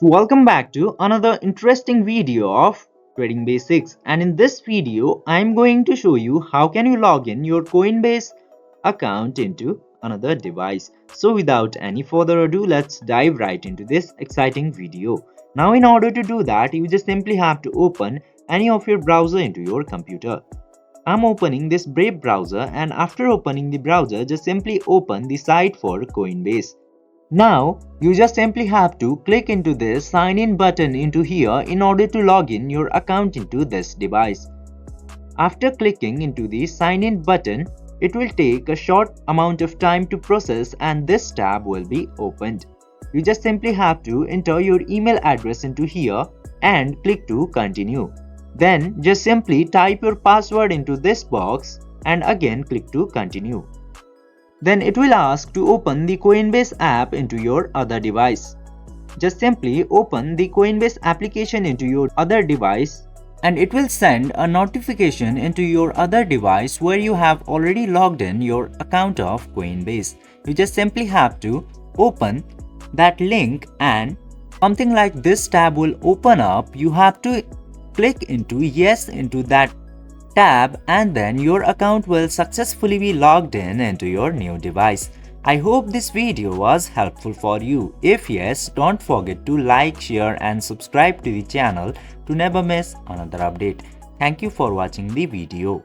Welcome back to another interesting video of trading basics, and in this video I'm going to show you how can you log in your Coinbase account into another device. So without any further ado, let's dive right into this exciting video. Now in order to do that, you just simply have to open any of your browser into your computer. I'm opening this Brave browser, and after opening the browser, just simply open the site for Coinbase. Now, you just simply have to click into this sign in button into here in order to log in your account into this device. After clicking into the sign in button, it will take a short amount of time to process and this tab will be opened. You just simply have to enter your email address into here and click to continue. Then just simply type your password into this box and again click to continue. Then it will ask to open the Coinbase app into your other device. Just simply open the Coinbase application into your other device and it will send a notification into your other device where you have already logged in your account of Coinbase. You just simply have to open that link and something like this tab will open up. You have to click into yes into that tab and then your account will successfully be logged in into your new device. I hope this video was helpful for you. If yes, don't forget to like, share and subscribe to the channel to never miss another update. Thank you for watching the video.